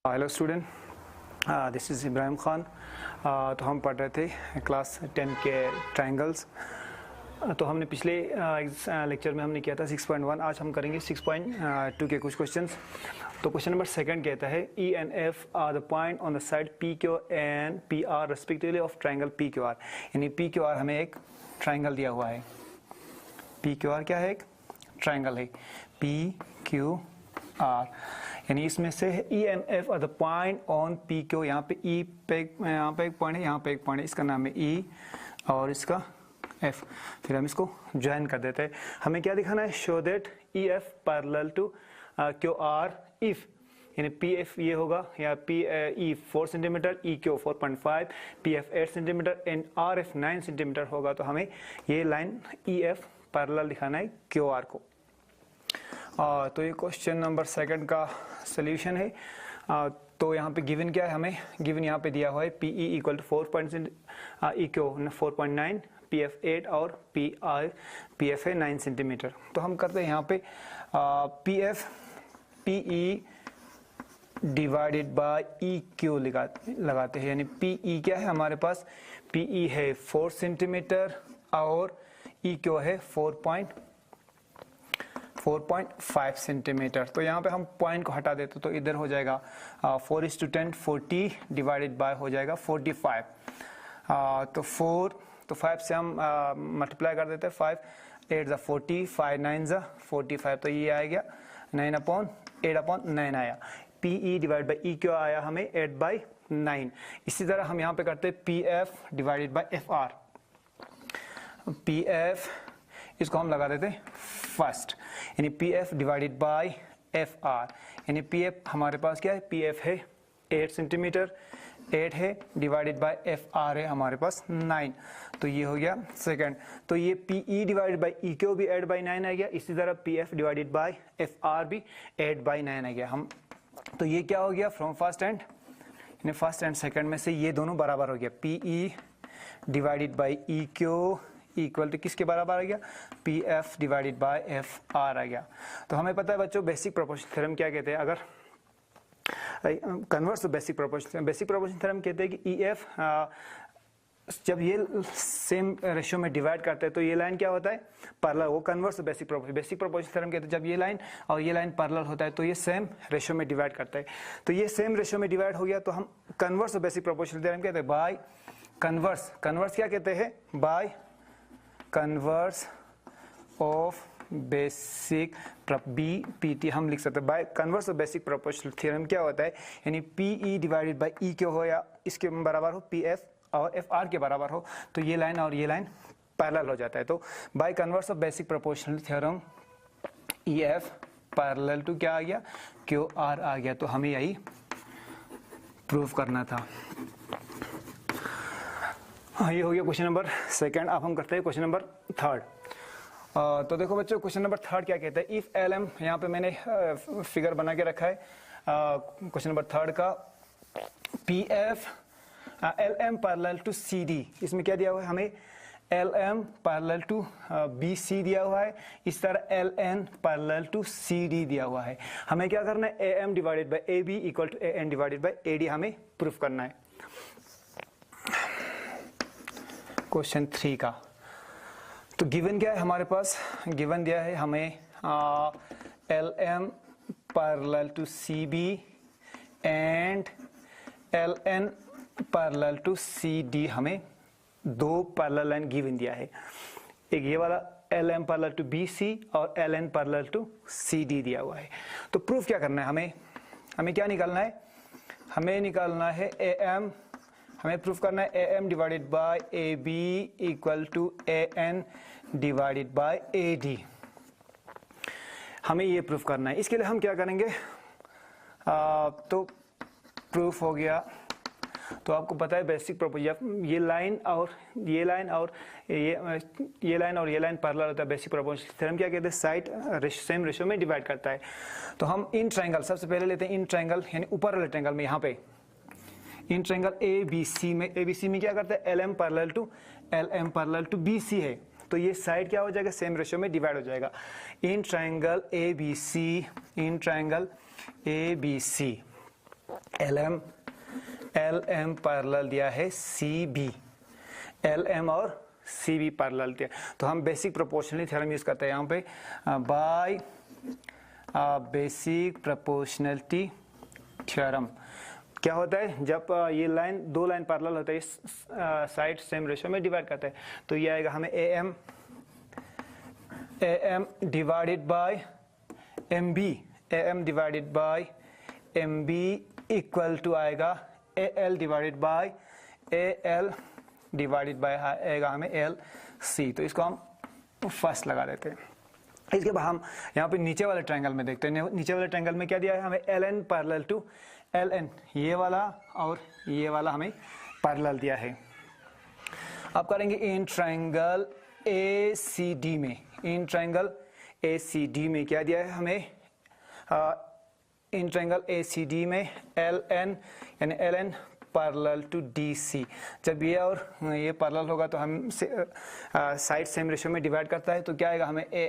Hello student, this is Ibrahim Khan. तो हम पढ़ रहे थे क्लास 10 के ट्रायंगल्स। तो हमने पिछले लेक्चर में हमने किया था 6.1। आज हम करेंगे 6.2 के कुछ क्वेश्चंस। तो क्वेश्चन नंबर सेकंड कहता है E and F are the point on the side PQ and PR respectively of triangle PQR। यानी PQR हमें एक ट्रायंगल दिया हुआ है। PQR क्या है? एक ट्रायंगल है PQR। यानी इसमें से E and F are the point on PQ। यहाँ पे E पे यहाँ पे एक पॉइंट है, यहाँ पे एक पॉइंट है, इसका नाम है E और इसका F। फिर हम इसको ज्वाइन कर देते हैं। हमें क्या दिखाना है? Show that EF parallel to QR if, यानी PF ये होगा या E 4 centimetre, EQ 4.5, PF 8 centimetre and RF 9 centimetre होगा। तो हमें ये लाइन EF पैरेलल दिखाना है QR को। तो ये क्वेश्चन नंबर सेकंड का सॉल्यूशन है। तो यहाँ पे गिवन क्या है? हमें गिवन यहाँ पे दिया हुआ है PE equal to 4 EQ 4.9, PF 8 और PF है 9 सेंटीमीटर। तो हम करते हैं यहाँ पे PE डिवाइडेड बाय EQ लगाते हैं। यानी PE क्या है हमारे पास? PE है 4 सेंटीमीटर और EQ है 4.5 सेंटीमीटर। तो यहाँ पे हम पॉइंट को हटा देते तो इधर हो जाएगा 4:10 40 डिवाइडेड बाय हो जाएगा 45। तो 5 से हम मल्टीप्लाई कर देते हैं। 5 8 ज़ा 40, 5 9 ज़ा 45। तो ये आ गया 9/8/9 आया। PE डिवाइड बाई EQ आया हमें 8/9। इसी तरह हम यहाँ पे करते हैं PF divided by FR। PF इसको हम लगा देते हैं फर्स्ट, यानी PF डिवाइडेड बाय FR। यानी PF हमारे पास क्या है? PF है 8 सेंटीमीटर, 8 है डिवाइडेड बाय FR है हमारे पास 9। तो ये हो गया सेकंड। तो ये PE डिवाइडेड बाय EQ भी 8/9 आ गया। इसी तरह PF डिवाइडेड बाय FR भी 8/9 आ गया। हम तो ये क्या हो गया? फ्रॉम फर्स्ट एंड, यानी फर्स्ट एंड सेकंड में से ये दोनों बराबर हो गया। PE divided by EQ equal to किसके बराबर आ गया? PF डिवाइडेड बाय FR आ गया। तो हमें पता है बच्चों बेसिक प्रोपोर्शन थ्योरम क्या कहते हैं। अगर कन्वर्स बेसिक प्रोपोर्शन थ्योरम कहते हैं कि EF जब ये सेम रेशियो में डिवाइड करते हैं तो ये लाइन क्या होता है? पैरेलल। वो कन्वर्स बेसिक प्रोपोर्शन थ्योरम कहते हैं जब ये लाइन और ये लाइन पैरेलल होता है तो ये सेम रेशियो में डिवाइड करता है। तो ये सेम रेशियो में डिवाइड हो गया तो हम कन्वर्स बेसिक प्रोपोर्शन थ्योरम कहते हैं। बाय कन्वर्स क्या कहते हैं? Bye converse of basic BPT हम लिख सकते हैं। Bye converse of basic proportional theorem क्या होता है? यानी PE डिवाइडेड बाय EQ हो या इसके बराबर हो, PF और FR के बराबर हो, तो ये लाइन और ये लाइन पैरेलल हो जाता है। तो by converse of basic proportional theorem EF parallel to क्या आ गया? QR आ गया। तो हमें यही प्रूव करना था। ये हो गया क्वेश्चन नंबर सेकंड। अब हम करते हैं क्वेश्चन नंबर थर्ड। तो देखो बच्चों क्वेश्चन नंबर थर्ड क्या कहता है? इफ LM, यहाँ पे मैंने फिगर बना के रखा है क्वेश्चन नंबर थर्ड का। PF LM parallel to CD। इसमें क्या दिया हुआ है हमें? LM पैरेलल टू BC दिया हुआ है। इस तरह LN पैरेलल टू CD दिया हुआ है। हमें क्या करना है? AM divided by AB equal to AN divided by AD हमें प्रूफ करना है। क्वेश्चन 3 का तो गिवन क्या है हमारे पास? गिवन दिया है हमें LM parallel to CB and LN parallel to CD। हमें दो पैरेलल लाइन गिवन दिया है। एक ये वाला LM पैरेलल टू BC और LN पैरेलल टू CD दिया हुआ है। तो प्रूफ क्या करना है हमें क्या निकालना है? हमें निकालना है AM। हमें प्रूफ करना है AM divided by AB equal to AN divided by AD। हमें ये प्रूफ करना है। इसके लिए हम क्या करेंगे? तो प्रूफ हो गया। तो आपको पता है बेसिक प्रोपोर्शन, ये लाइन और ये लाइन और ये लाइन और ये लाइन पैरेलल होता है। बेसिक प्रोपोर्शन थ्योरम क्या कहते हैं? साइड सेम रेशियो में डिवाइड करता है। तो हम इन ट्रायंगल सबसे पहले लेते हैं इन ट्रायंगल, यानी ऊपर वाले ट्रायंगल में यहाँ पे इन ट्रायंगल ABC में क्या करता है? LM पैरेलल टू BC है। तो ये साइड क्या हो जाएगा? सेम रेशियो में डिवाइड हो जाएगा। In triangle ABC L M parallel दिया है सी बी, एल एम और सी बी पैरेलल दिया, तो हम बेसिक प्रोपोर्शनलिटी थ्योरम यूज करते हैं यहाँ पे बाय बेसिक प्रोपोर्शनलिटी थ्योरम। क्या होता है जब ये लाइन दो लाइन पैरेलल होता है, इस साइड सेम रेशियो में डिवाइड करते हैं, तो ये आएगा हमें A M divided by M B, A M divided by M B equal to आएगा A L divided by A L divided by आएगा हमें एल सी। तो इसको हम फर्स्ट लगा देते हैं। इसके बाद हम यहाँ पे नीचे वाले ट्रायंगल में देखते हैं। नीचे वाले ट्रायंगल में क्या दिया है हमें, L N parallel to L N, ये वाला और ये वाला हमें पैरेलल दिया है। अब करेंगे इन ट्रायंगल ए सी डी में, in triangle A C D में क्या दिया है हमें, in triangle A C D में एल एन यानी L N parallel to D C. जब ये और ये पैरेलल होगा तो हम साइड सेम रेशियो में डिवाइड करता है, तो क्या आएगा हमें A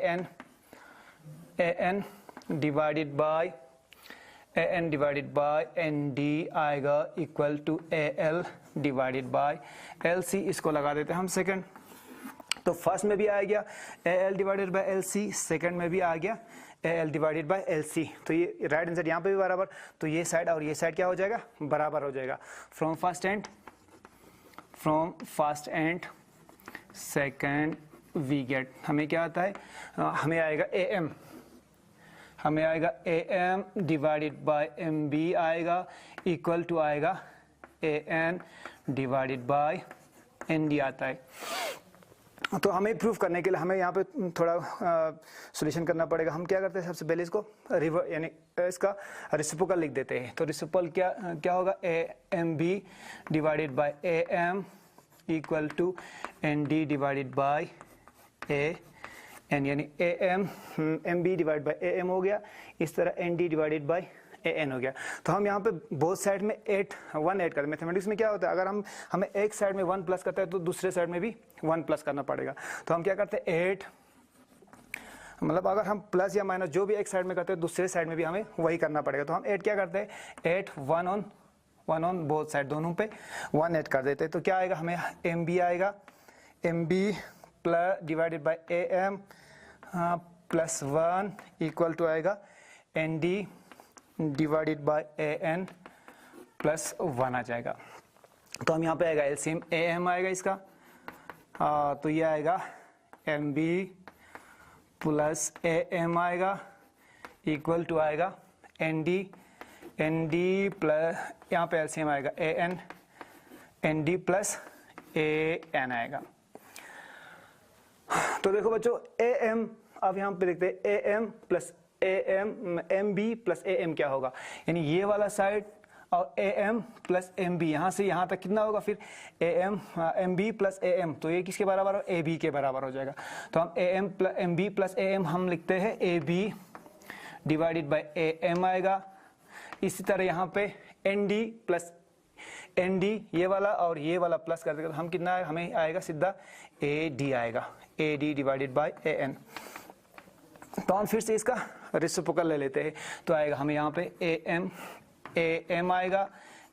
N divided by N D आएगा equal to A L divided by L C. इसको लगा देते हैं हम सेकंड, तो फर्स्ट में भी आ गया A L divided by L C, second में भी आ गया A L divided by L C. तो ये राइट आंसर यहाँ पे भी बराबर, तो ये साइड और ये साइड क्या हो जाएगा, बराबर हो जाएगा। From first and second we get, हमें क्या आता है, हमें आएगा ए एम, हमें आएगा A M divided by M B आएगा इक्वल टू आएगा A N divided by N D आता है। तो हमें प्रूफ करने के लिए हमें यहाँ पे थोड़ा सॉल्यूशन करना पड़ेगा। हम क्या करते हैं, सबसे पहले इसको रिवर यानी इसका रेसिप्रोकल लिख देते हैं। तो रेसिप्रोकल क्या होगा, A M B divided by A M equal to N D divided by A N, यानी A M B divide by A M हो गया, इस तरह N D divided by A N हो गया। तो हम यहाँ पे बोथ साइड में 1 ऐड करते हैं। मैथमेटिक्स में क्या होता है, अगर हमें एक साइड में 1 प्लस करता है तो दूसरे साइड में भी 1 प्लस करना पड़ेगा। तो हम क्या करते हैं 8, मतलब अगर हम प्लस या माइनस जो भी एक साइड में करते हैं दूसरे साइड में भी हमें वही करना पड़ेगा। तो हम 8 क्या करते हैं, 8 1 ऑन बोथ साइड, दोनों पे 1 ऐड कर देते हैं। तो क्या आएगा हमें, एम बी आएगा, M B plus divided by A M plus 1 equal to आएगा N D divided by A N plus 1 आ जाएगा। तो हम यहाँ पे आएगा एलसीएम ए एम आएगा इसका, तो ये आएगा M B plus A M आएगा इक्वल टू आएगा एन डी प्लस, यहाँ पे एलसीएम आएगा N D plus A N आएगा। तो देखो बच्चों ए एम, अब यहाँ पे देखते हैं A M plus M B plus A M क्या होगा, यानी ये वाला साइड और A M plus M B, यहाँ से यहाँ तक कितना होगा फिर M B plus A M, तो ये किसके बराबर हो, ए बी के बराबर हो जाएगा। तो हम M B plus A M हम लिखते हैं A B divided by A M आएगा। इसी तरह यहाँ पे N D plus N D, ये वाला और ये वाला प्लस कर देगा तो हम कितना है, हमें आएगा सीधा ए डी आएगा, A D divided by A N. तो हम फिर से इसका रेसिप्रोकल ले लेते हैं, तो आएगा हमें यहाँ पे ए एम आएगा,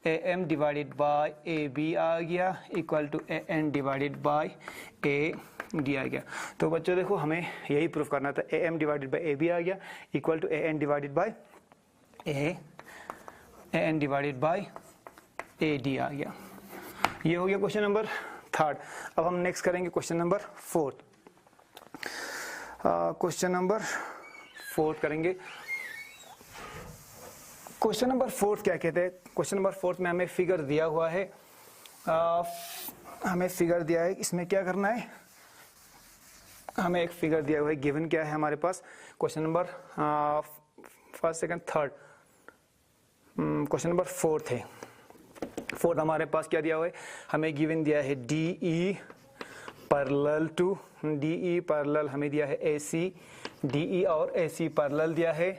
A M divided by A B आ गया equal to A N divided by A D आ गया। तो बच्चों देखो हमें यही प्रूफ करना था, A M divided by A B आ गया equal to A N divided by A N divided by A D आ गया। ये हो गया क्वेश्चन नंबर 3। अब हम नेक्स्ट करेंगे क्वेश्चन नंबर 4। क्वेश्चन नंबर 4 करेंगे। क्वेश्चन नंबर 4 क्या कहते हैं, क्वेश्चन नंबर 4 में हमें फिगर दिया हुआ है, हमें फिगर दिया है, इसमें क्या करना है, हमें एक फिगर दिया हुआ है, गिवन क्या है हमारे पास, question number first second third, question number 4 है। 4 हमारे पास क्या दिया हुआ है, हमें गिवन दिया है D E parallel to, D E parallel हमें दिया है ए सी, डी ई और ए सी पैरेलल दिया है,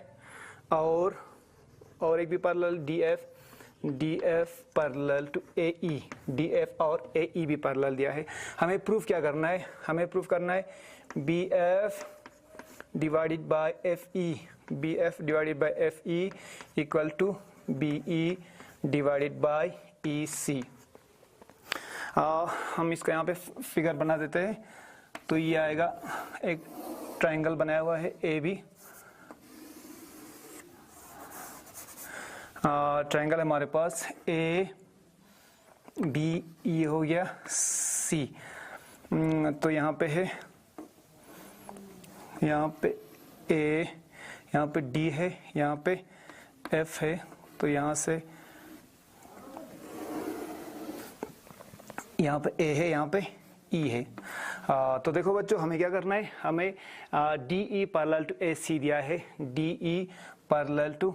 और एक भी parallel D F parallel to A E, D F और ए ई भी पैरेलल दिया है। हमें प्रूफ क्या करना है, हमें प्रूफ करना है B F divided by F E, B F divided by F E equal to B E divided by E C. हम इसका यहाँ पे फिगर बना देते हैं। तो ये आएगा, एक ट्रायंगल बनाया हुआ है ए बी, ट्रायंगल है हमारे पास ए बी, ये हो गया सी। तो यहाँ पे है, यहाँ पे ए, यहाँ पे डी है, यहाँ पे एफ है। तो यहाँ से यहाँ पे ए है, यहाँ पे ई है। तो देखो बच्चों, हमें क्या करना है, हमें D E parallel to A C दिया है, D E parallel to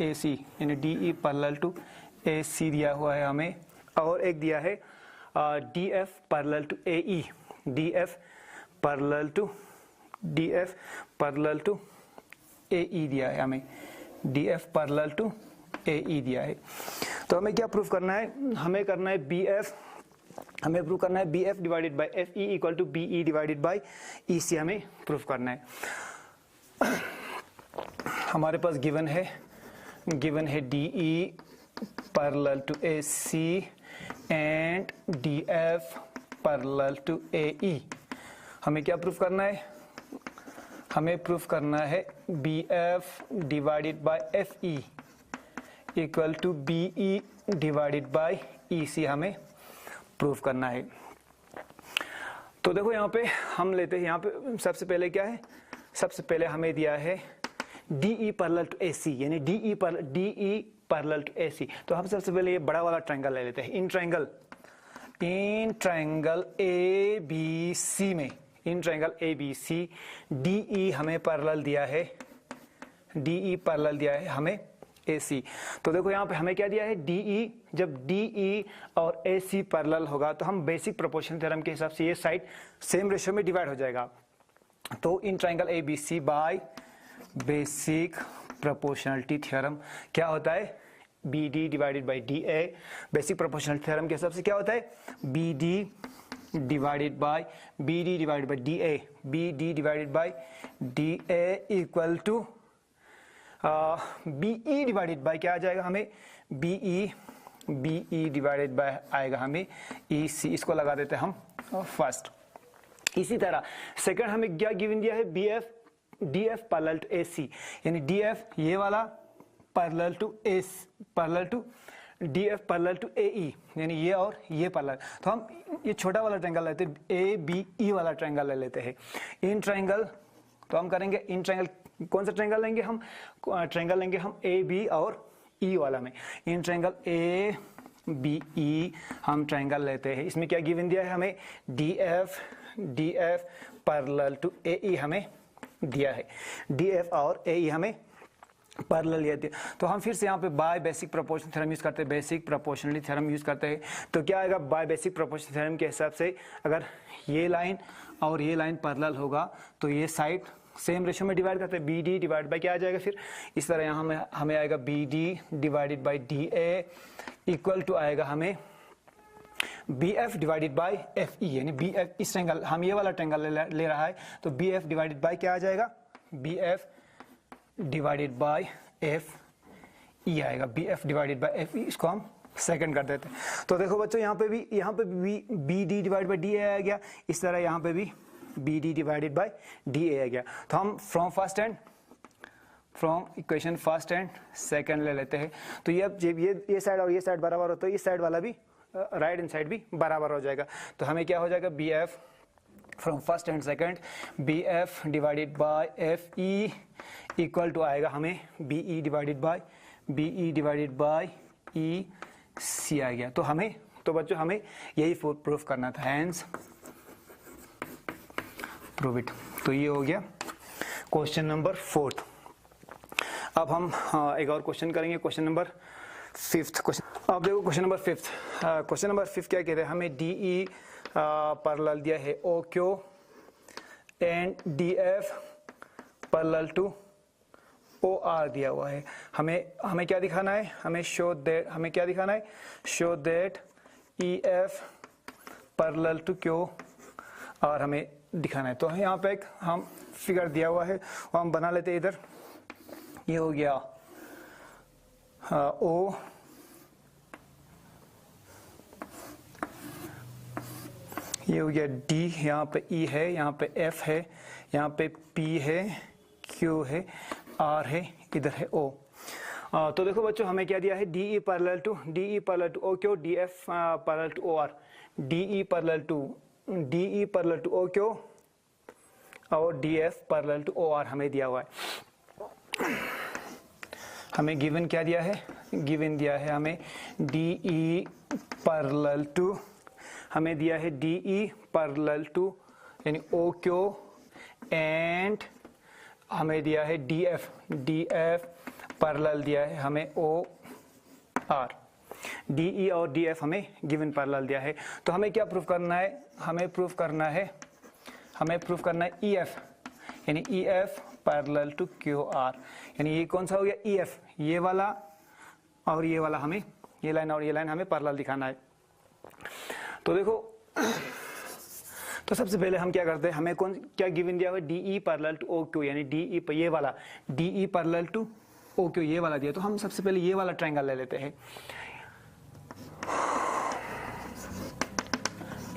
A C, यानी D E parallel to A C दिया हुआ है हमें। और एक दिया है D F parallel to A E, D F parallel to A E दिया है हमें, D F parallel to A E दिया है। तो हमें क्या प्रूफ करना है, हमें करना है बी एफ, हमें प्रूफ करना है B F divided by F E equal to B E divided by E C, हमें प्रूफ करना है। हमारे पास गिवन है D E parallel to A C and D F parallel to A E. हमें क्या प्रूफ करना है, हमें प्रूफ करना है B F divided by F E equal to B E divided by E C, हमें प्रूफ करना है। तो देखो यहाँ पे हम लेते हैं, यहाँ पे सबसे पहले क्या है, सबसे पहले हमें दिया है D E parallel to A C, यानी D E parallel to A सी। तो हम सबसे पहले ये बड़ा वाला ट्रायंगल ले लेते हैं। इन ट्रायंगल ए बी सी में, in triangle A B C, D E हमें पैरेलल दिया है, डी ई पैरेलल दिया है हमें ए सी। तो देखो यहाँ पे हमें क्या दिया है, डी ई, जब डी ई और ए सी पैरेलल होगा तो हम बेसिक प्रोपोर्शन थ्योरम के हिसाब से ये साइड सेम रेशियो में डिवाइड हो जाएगा। तो in triangle A B C by basic proportionality theorem क्या होता है, B D divided by D A. Basic proportionality theorem के हिसाब से क्या होता है, B D divided by D A, B D divided by D A equal to B E divided by क्या आ जाएगा हमें, बी ई डिवाइडेड बाय आएगा हमें ई सी। इसको लगा देते हैं हम फर्स्ट। इसी तरह सेकंड हमें क्या गिवन दिया है, B F D F parallel to A C, यानी डी एफ ये वाला parallel to D F parallel to A E, यानी ये और ये पैरेलल। तो हम ये छोटा वाला ट्रायंगल लेते हैं, ए बी ई वाला ट्रायंगल ले लेते हैं। इन ट्रायंगल तो हम करेंगे, इन ट्रायंगल कौन सा ट्रायंगल लेंगे हम, ट्रायंगल लेंगे हम ए बी और ई वाला में। In triangle A B E हम ट्रायंगल लेते हैं। इसमें क्या गिवन दिया है हमें, D F parallel to A E हमें दिया है, डी एफ और ए ई हमें पैरेलल दिया। तो हम फिर से यहाँ पे by basic proportion theorem use करते हैं, बेसिक प्रोपोर्शनलिटी थ्योरम यूज करते हैं। तो क्या आएगा, बाय बेसिक प्रोपोर्शन थ्योरम के हिसाब से अगर ये लाइन और ये लाइन पैरेलल होगा तो ये साइड सेम रेशियो में डिवाइड करते हैं, बी डी डिवाइड बाई क्या आ जाएगा फिर इस तरह यहाँ हमें आएगा B D divided by D A equal to आएगा हमें B F divided by F E, यानी बी एफ, इस ट्रायंगल हम ये वाला ट्रायंगल ले रहा है तो बी एफ डिवाइडेड बाई क्या आ जाएगा, B F divided by F E आएगा, B F divided by F E. इसको हम सेकंड कर देते हैं। तो देखो बच्चों यहाँ पे भी B D divide by D A आ गया, इस तरह यहाँ पे भी B D divided by D A आ गया। तो हम from equation first and second ले लेते हैं। तो ये अब ये साइड और ये साइड बराबर हो तो इस साइड वाला भी राइट हैंड साइड भी बराबर हो जाएगा। तो हमें क्या हो जाएगा, B F from first and second, B F divided by F E equal to आएगा हमें B E divided by E C आ गया। तो बच्चों हमें यही प्रूफ करना था, हैंस प्रूव इट। तो ये हो गया क्वेश्चन नंबर 4। अब हम एक और क्वेश्चन करेंगे, क्वेश्चन नंबर 5 क्वेश्चन। अब देखो क्वेश्चन नंबर 5, क्वेश्चन नंबर 5 क्या कहते हैं, हमें डी ई पैरेलल दिया है O Q and D F parallel to O R दिया हुआ है। हमें क्या दिखाना है, हमें क्या दिखाना है, show that E F parallel to Q और हमें दिखाना है। तो यहाँ पे एक हम फिगर दिया हुआ है वो हम बना लेते हैं। इधर ये हो गया ओ ये हो गया D, यहाँ पे E है, यहाँ पे F है, यहाँ पे P है, Q है, R है, इधर है O। तो देखो बच्चों हमें क्या दिया है, DE parallel to OQ, DF parallel to OR, DE parallel to OQ और DF पैरेलल टू OR हमें दिया हुआ है। हमें गिवन क्या दिया है, गिवन दिया है हमें DE पैरेलल टू, हमें दिया है DE पैरेलल टू यानी OQ एंड हमें दिया है DF पैरेलल दिया है हमें OR। DE और DF हमें गिवन पैरेलल दिया है। तो हमें क्या प्रूफ करना है, हमें प्रूफ करना है EF यानी EF पैरेलल टू QR, यानी ये कौन सा हो गया EF, ये वाला और ये वाला, हमें ये लाइन और ये लाइन हमें पैरेलल दिखाना है। तो देखो तो सबसे पहले हम क्या करते हैं, हमें क्या गिवन दिया हुआ है, DE पैरेलल टू OQ यानी DE ये वाला, DE पैरेलल टू OQ ये वाला दिया। तो हम सबसे पहले ये वाला ट्रायंगल ले लेते हैं।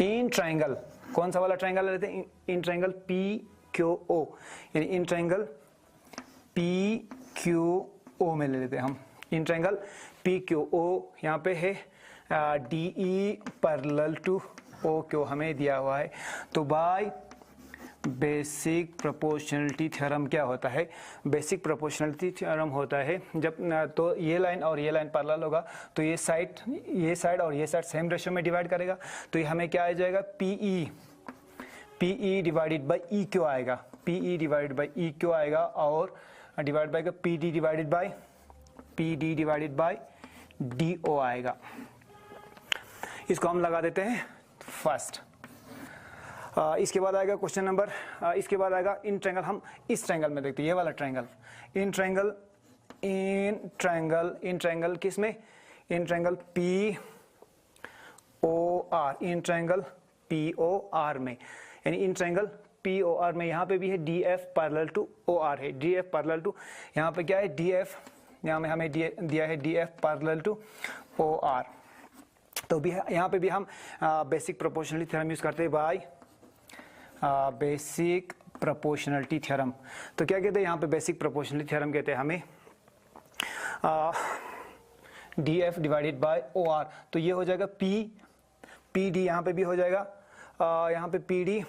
इन ट्रायंगल, कौन सा वाला ट्रायंगल ले लेते हैं, इन ट्रायंगल PQO यानी इन ट्रायंगल PQO में ले लेते हैं हम, इन ट्रायंगल PQO। यहाँ पे है DE पैरेलल टू OQ हमें दिया हुआ है। तो बाय बेसिक प्रोपोर्शनलिटी थ्योरम क्या होता है, बेसिक प्रोपोर्शनलिटी थ्योरम होता है जब तो ये लाइन और ये लाइन पैरेलल होगा तो ये साइड और ये साइड सेम रेशियो में डिवाइड करेगा। तो ये हमें क्या आ जाएगा, PE डिवाइडेड बाई EQ आएगा, PE डिवाइडेड बाई EQ आएगा और divide by PD divided by DO आएगा। इसको हम लगा देते हैं फर्स्ट। इसके बाद आएगा क्वेश्चन नंबर, इसके बाद आएगा इन ट्रायंगल। हम इस ट्रायंगल में देखते हैं, ये वाला ट्रायंगल, इन ट्रायंगल किस में, in triangle POR, in triangle POR में, यानी इन ट्रायंगल POR में यहाँ पे भी है DF पैरेलल टू OR है, DF पैरेलल टू, यहाँ पे क्या है DF, यहाँ में हमें दिया है DF पैरेलल टू OR। तो भी यहाँ पे भी हम बेसिक प्रोपोर्शनलिटी थ्योरम यूज करते हैं बाय बेसिक प्रोपोर्शनलिटी थ्योरम। तो क्या कहते हैं यहाँ पे बेसिक प्रोपोर्शनलिटी थ्योरम कहते हैं हमें DF डिवाइडेड बाय OR। तो ये हो जाएगा PD, यहाँ पे भी हो जाएगा यहाँ पे PD,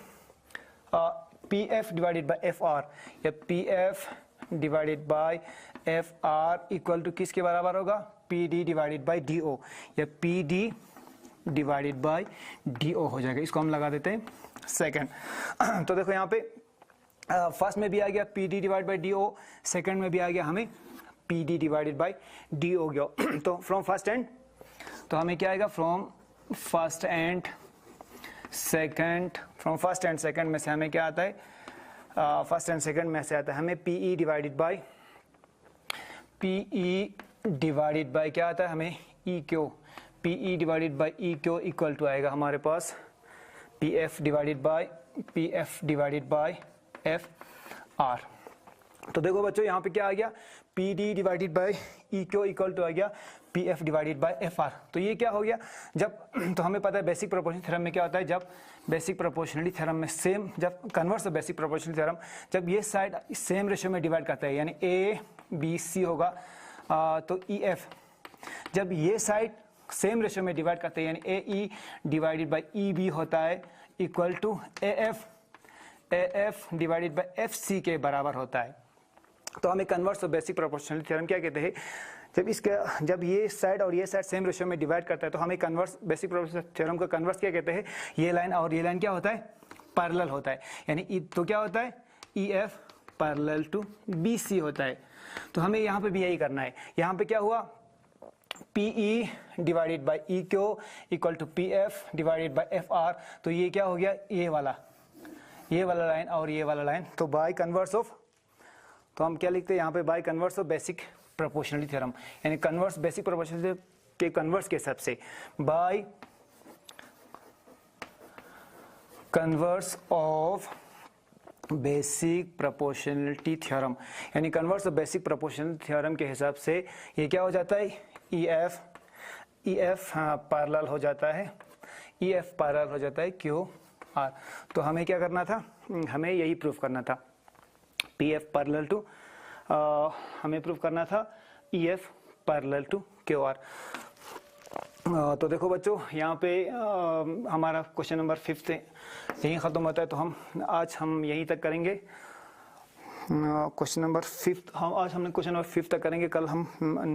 PF divided by FR या PF divided by FR equal to किसके बराबर होगा, PD डिवाइडेड बाय DO या PD डिवाइडेड बाय DO हो जाएगा। इसको हम लगा देते हैं सेकंड। तो देखो यहाँ पे फर्स्ट में भी आ गया PD divide by DO, second में भी आ गया हमें PD डिवाइडेड बाय DO गया। तो फ्रॉम फर्स्ट एंड, तो हमें क्या आएगा, from first and second, from first and second में से हमें क्या आता है, फर्स्ट एंड सेकंड में से आता है हमें PE डिवाइडेड बाय क्या आता है हमें EQ, PE divided by EQ equal to आएगा हमारे पास PF डिवाइडेड बाय FR। तो देखो बच्चों यहाँ पे क्या आ गया, PD divided by EQ equal to आ गया PF डिवाइडेड बाय FR। तो ये क्या हो गया, जब तो हमें पता है बेसिक प्रोपोर्शनल थ्योरम में क्या होता है, जब बेसिक प्रोपोर्शनलिटी थ्योरम में सेम, जब converse of basic proportional theorem, जब ये साइड सेम रेशियो में डिवाइड करता है यानी ABC होगा तो EF, जब ये साइड सेम रेशियो में डिवाइड करते हैं यानी AE डिवाइडेड बाय EB होता है equal to AF divided by FC के बराबर होता है। तो हमें converse of basic proportionality theorem क्या कहते हैं, जब ये साइड और ये साइड सेम रेशियो में डिवाइड करता है तो हमें कन्वर्स बेसिक प्रोपोर्शनल थ्योरम का कन्वर्स क्या कहते हैं, ये लाइन और ये लाइन क्या होता है, पैरेलल होता है, यानी तो क्या होता है EF पैरेलल टू BC होता है। तो हमें यहाँ पे भी यही करना है। यहाँ पे क्या हुआ, PE divided by EQ equal to PF divided by FR। तो ये क्या हो गया, ये वाला लाइन और ये वाला लाइन। तो बाय कन्वर्स ऑफ, तो हम क्या लिखते हैं यहाँ पे, by converse of basic proportionality theorem, यानी कन्वर्स बेसिक प्रोपोर्शनलिटी के कन्वर्स के हिसाब से, by converse of basic proportionality theorem, यानी converse of basic proportionality theorem के हिसाब से ये क्या हो जाता है, EF पैरेलल हो जाता है, EF पैरेलल हो जाता है आर। तो हमें क्या करना था, हमें यही प्रूफ करना था, पी एफ पैरेलल टू, हमें प्रूफ करना था E F parallel to Q R. तो देखो बच्चों, यहाँ पे हमारा क्वेश्चन नंबर 5 यहीं ख़त्म होता है। तो हम यहीं तक करेंगे क्वेश्चन नंबर 5। हम आज हमने क्वेश्चन नंबर 5 तक करेंगे। कल हम